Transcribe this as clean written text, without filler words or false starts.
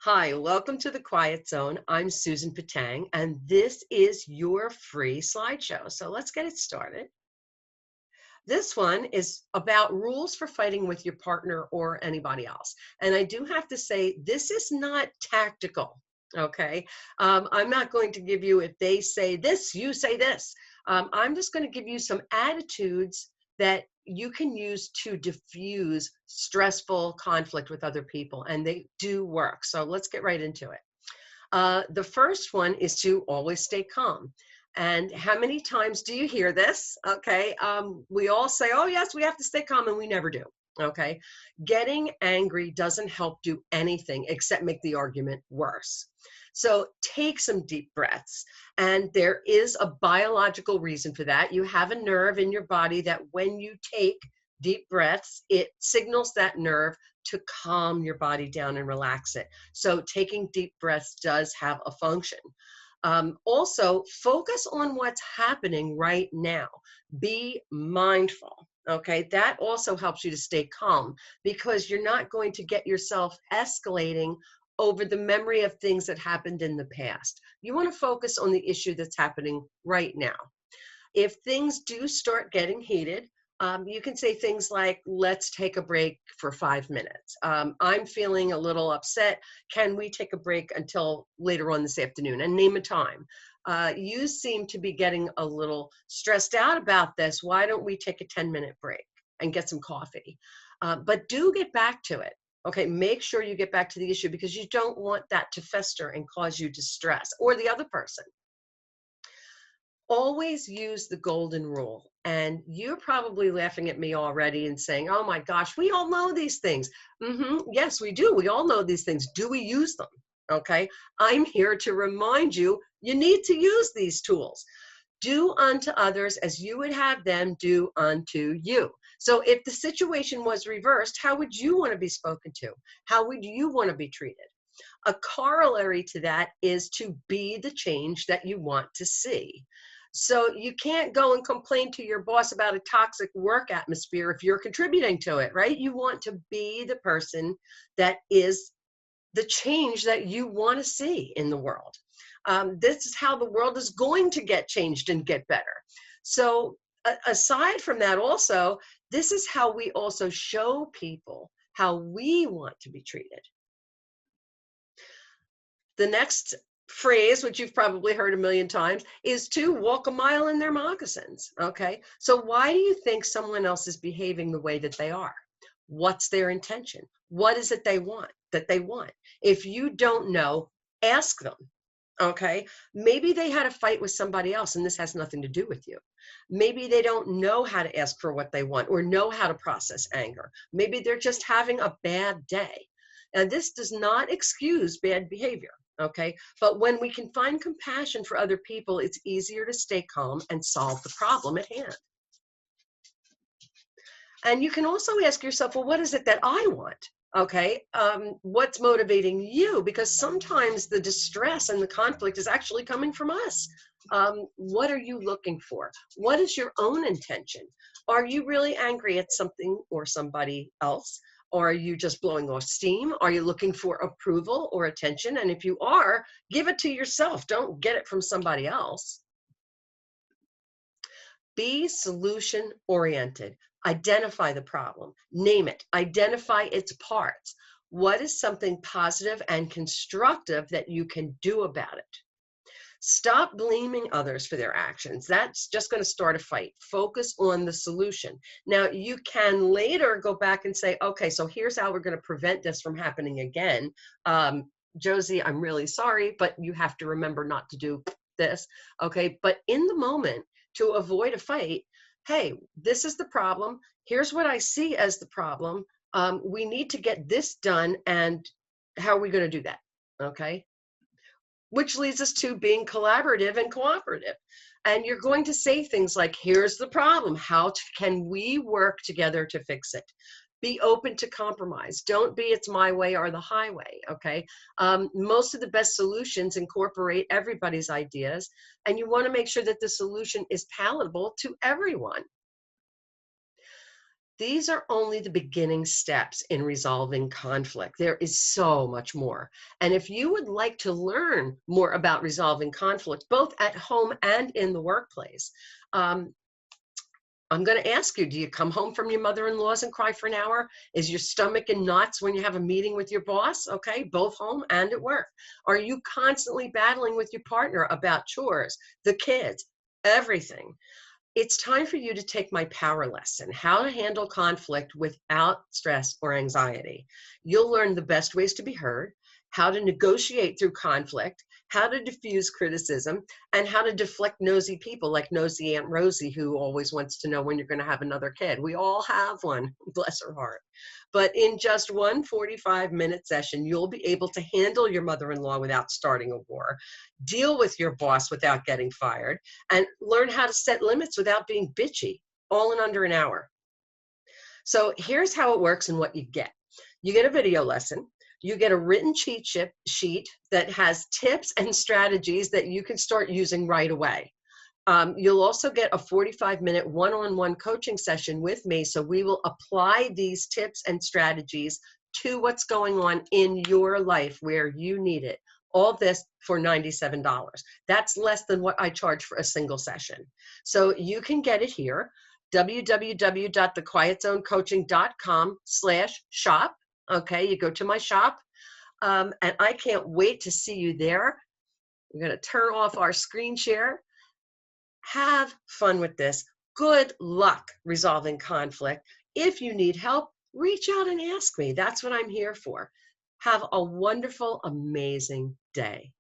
Hi, welcome to the Quiet Zone. I'm Susan Patang, and this is your free slideshow. So let's get it started. This one is about rules for fighting with your partner or anybody else. And I do have to say, this is not tactical. Okay. I'm not going to give you, if they say this, you say this. I'm just going to give you some attitudes that you can use to diffuse stressful conflict with other people. And they do work. So let's get right into it. The first one is to always stay calm. And how many times do you hear this? Okay. We all say, oh, yes, we have to stay calm, and we never do. Okay. Getting angry doesn't help do anything except make the argument worse. So take some deep breaths. And there is a biological reason for that. You have a nerve in your body that when you take deep breaths, it signals that nerve to calm your body down and relax it. So taking deep breaths does have a function. Also, focus on what's happening right now. Be mindful. Okay, that also helps you to stay calm because you're not going to get yourself escalating over the memory of things that happened in the past. You want to focus on the issue that's happening right now. If things do start getting heated, you can say things like, let's take a break for 5 minutes. I'm feeling a little upset. Can we take a break until later on this afternoon? And name a time. You seem to be getting a little stressed out about this. Why don't we take a 10-minute break and get some coffee? But do get back to it. Okay, make sure you get back to the issue because you don't want that to fester and cause you distress or the other person. Always use the golden rule. And you're probably laughing at me already and saying, oh my gosh, we all know these things. Yes, we do. We all know these things. Do we use them? Okay. I'm here to remind you, you need to use these tools. Do unto others as you would have them do unto you. So if the situation was reversed, how would you want to be spoken to? How would you want to be treated? A corollary to that is to be the change that you want to see. So you can't go and complain to your boss about a toxic work atmosphere if you're contributing to it, right? You want to be the person that is the change that you want to see in the world. This is how the world is going to get changed and get better. So aside from that also, this is how we also show people how we want to be treated. The next phrase, which you've probably heard a million times, is to walk a mile in their moccasins. Okay. So why do you think someone else is behaving the way that they are? What's their intention? What is it they want that they want? If you don't know, ask them. Okay. Maybe they had a fight with somebody else and this has nothing to do with you. Maybe they don't know how to ask for what they want or know how to process anger. Maybe they're just having a bad day. And this does not excuse bad behavior. Okay. But when we can find compassion for other people, it's easier to stay calm and solve the problem at hand. And you can also ask yourself, well, what is it that I want? Okay. What's motivating you? Because sometimes the distress and the conflict is actually coming from us. What are you looking for? What is your own intention? Are you really angry at something or somebody else? Or are you just blowing off steam? Are you looking for approval or attention? And if you are, give it to yourself. Don't get it from somebody else. Be solution oriented. Identify the problem, name it, identify its parts. What is something positive and constructive that you can do about it? Stop blaming others for their actions. That's just going to start a fight. Focus on the solution. Now, you can later go back and say, okay, so here's how we're going to prevent this from happening again. Josie, I'm really sorry, but you have to remember not to do this. Okay. But in the moment, to avoid a fight, hey, this is the problem. Here's what I see as the problem. We need to get this done. And how are we going to do that? Okay. Which leads us to being collaborative and cooperative. And you're going to say things like, here's the problem. Can we work together to fix it? Be open to compromise. Don't be it's my way or the highway, okay? Most of the best solutions incorporate everybody's ideas, and you want to make sure that the solution is palatable to everyone. These are only the beginning steps in resolving conflict. There is so much more. And if you would like to learn more about resolving conflict, both at home and in the workplace, um, I'm going to ask you, do you come home from your mother-in-law's and cry for an hour? Is your stomach in knots when you have a meeting with your boss? Okay, both home and at work. Are you constantly battling with your partner about chores, the kids, everything? It's time for you to take my power lesson, how to handle conflict without stress or anxiety. You'll learn the best ways to be heard, how to negotiate through conflict, how to diffuse criticism, and how to deflect nosy people like nosy Aunt Rosie, who always wants to know when you're going to have another kid. We all have one, bless her heart. But in just one 45-minute session, you'll be able to handle your mother-in-law without starting a war, deal with your boss without getting fired, and learn how to set limits without being bitchy, all in under an hour. So here's how it works and what you get. You get a video lesson. You get a written cheat sheet that has tips and strategies that you can start using right away. You'll also get a 45-minute one-on-one coaching session with me. So we will apply these tips and strategies to what's going on in your life where you need it. All this for $97. That's less than what I charge for a single session. So you can get it here, www.thequietzonecoaching.com/shop. Okay, you go to my shop, and I can't wait to see you there. We're going to turn off our screen share. Have fun with this. Good luck resolving conflict. If you need help, reach out and ask me. That's what I'm here for. Have a wonderful, amazing day.